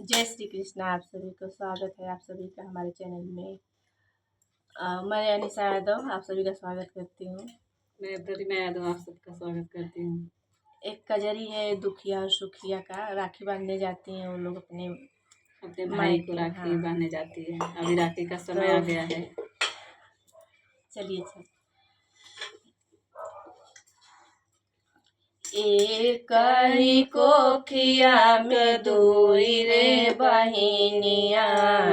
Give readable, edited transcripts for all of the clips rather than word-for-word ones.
जय श्री कृष्ण। आप सभी को स्वागत है आप सभी का हमारे चैनल में। मैं अनिशा यादव आप सभी का स्वागत करती हूँ। मैं प्रतिमा यादव आप सबका स्वागत करती हूँ। एक कजरी है दुखिया और सुखिया का, राखी बांधने जाती हैं वो लोग अपने भाई को मायके। राखी हाँ, बांधने जाती है। अभी राखी का समय तो आ गया है। चलिए एक ही कोखिया में दुई रे बहिनिया,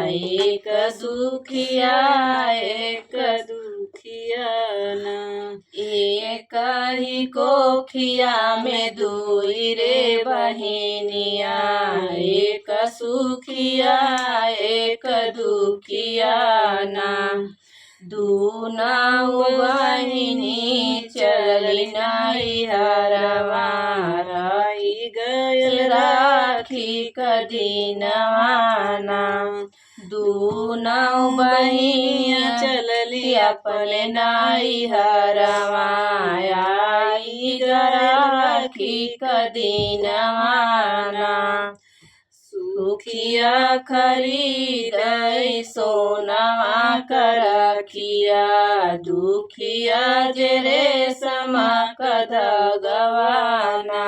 एक सुखिया एक दुखिया ना। एक ही कोखिया में दुई रे बहिनिया, एक सुखिया एक दुखिया ना। दूनाऊ बहिनी चली नैहरवा, रही गयल राखी कदीनवाना। दूनाऊ बहिनिया चलली अपने नैहरवा, आई राखी कदीनवाना। सुखिया खरीदै सोनवा करखिया, दुखिया जे रेशम कदगवाना।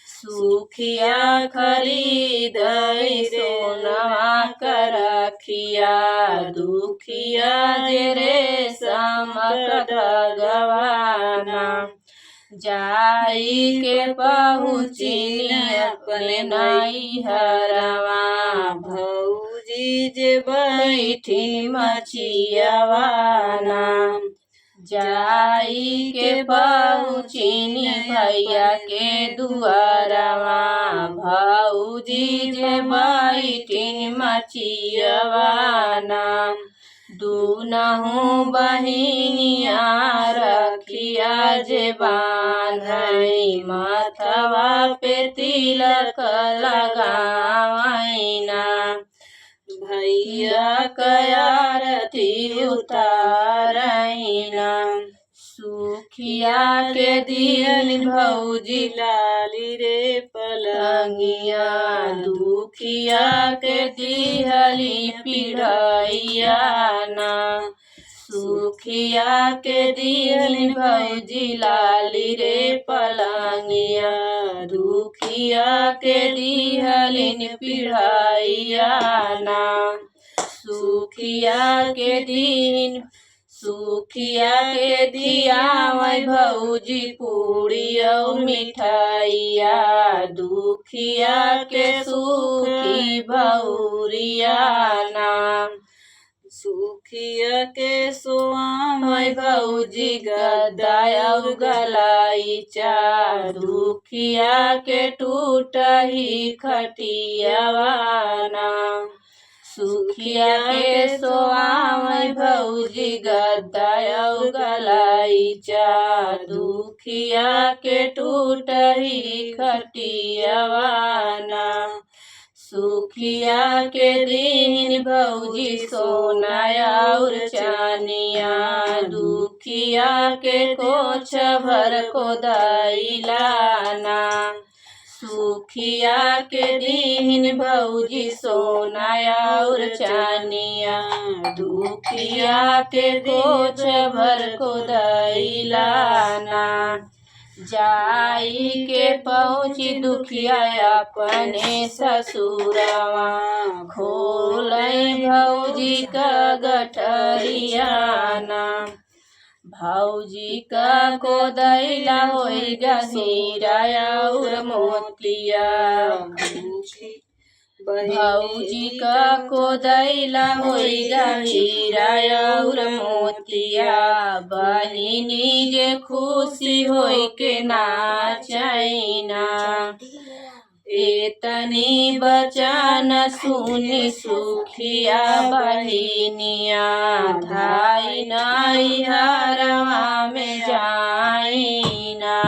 सुखिया खरीदै सोनवा करखिया, दुखिया जे रेशम कदगवाना। जाई के पहुँची अपने नैहरवा, भौजी जे बैठी मछियवाना। जाई के पहुँची भैया के दुआरवा, भौजी जे बैठी मछियवाना। दूनहु बहिनिया रखिया जे बांधई, माथवा पे तिलक लगावैना। भैया कयारती उतारैना। सुखिया के दियल भौजी लाली रे पलंगिया, दुखिया के दिहली पिढ़ैया ना। सुखिया के दिहली भौजी लाली रे पलंगिया, दुखिया के दिहलिन पिढ़ैया ना। सुखिया के दियावै भौजी पूरी और मिठाइया, दुखिया के सुखी भौरिया ना। सुखिया के सोआवै भौजी गद्दा और गलाइचा, दुखिया के टूटही खटियावाना। सुखिया के सोआवै भौजी गद्दा और गलाइचा, दुखिया के टूटही खटियावाना। सुखिया के दिन भौजी सोना और चानिया, दुखिया के कोछ भर को दैलाना। सुखिया के दिन भौजी सोना और चानिया, दुखिया के कोछ भर को दैलाना। जाई के पहुँची दुखिया अपने ससुरवा, खोलै भौजी का गठरियाना। भौजी का कोदैला होइगा हीरा और मोतिया, भौजी का कोदैला होइगा हीरा और मोतिया। बहिनी जे खुशी होई के नाचैना, एतनी बचन सुनी सुखिया बहिनिया, धाई नैहरवा में जाइना।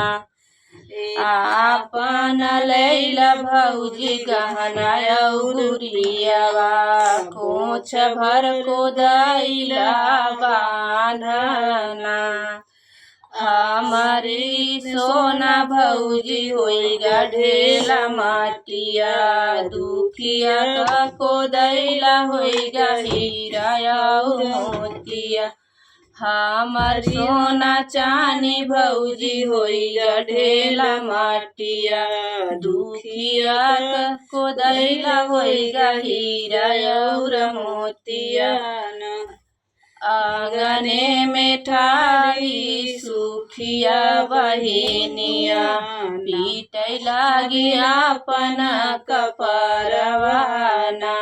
आपन लैला भौजी गहना औरियावा, कोछ भर को दैला बांधना। हमारी सोना भौजी होइगा ढेला माटिया, दुखिया का कोदैला होइगा हीरा और मोतिया। हमार सोना चानी भौजी होइगा ढेला माटिया, दुखिया का कोदैला होइगा हीरा और मोतिया। आंगने में ठाड़ी सुखिया बहिनिया, पीटै लागी अपना कपरवाना।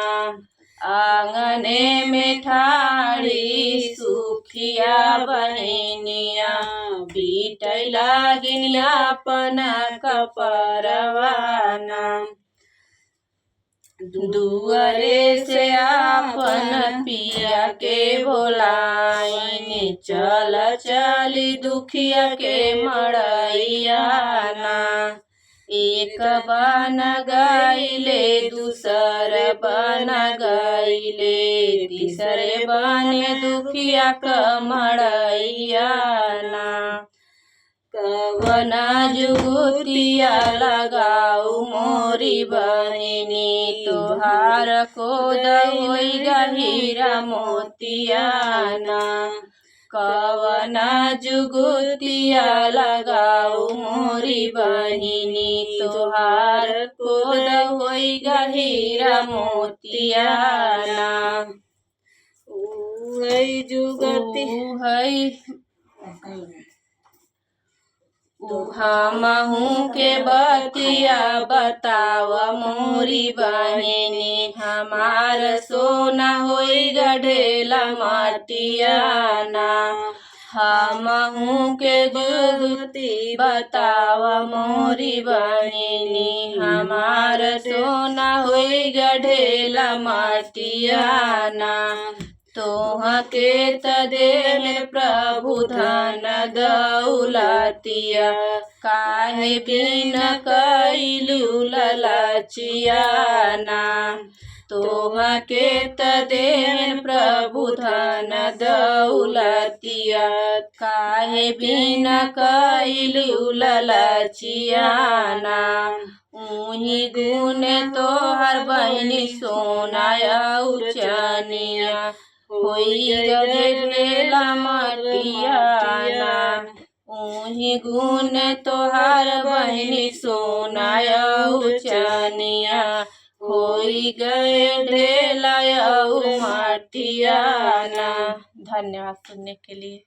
आंगने में ठाड़ी सुखिया बहिनिया, पीटै लागी अपना कपरवाना। दुआरे से आपन पिया के बोलाइन, चल चली दुखिया के मड़ैया ना। एक बन गईले दूसर बन गईले, तीसरे बने दुखिया का मड़ैया ना। कवना जुगुतिया लगाऊ मोरी बहिनी, तोहार को होइगा हीरा मोतिया ना। कवना जुगुतिया लगाऊ मोरी बहिनी, तोहार को होइगा हीरा मोतिया ना। जुगती हमहू के बतिया बताव मोरी बहिनी, हमार सोना होइगा ढेला माटिया ना। हमहू के जुगती बताव मोरी बहिनी, हमार सोना होइगा ढेला माटिया ना। तोहा के तदे में प्रभु धन दौलतिया, काहे बिन कैलू ललचिया ना। तोहा के तदे में प्रभु धन दौलतिया, काहे बिन कैलू ललचिया ना। उही गुण तोहर बहिनी सोना और चनिया, होइगा ढेला माटिया ना। उही गुण तोहार बहिनी सोना और चनिया, होइगा ढेला और माटिया ना। धन्यवाद सुनने के लिए।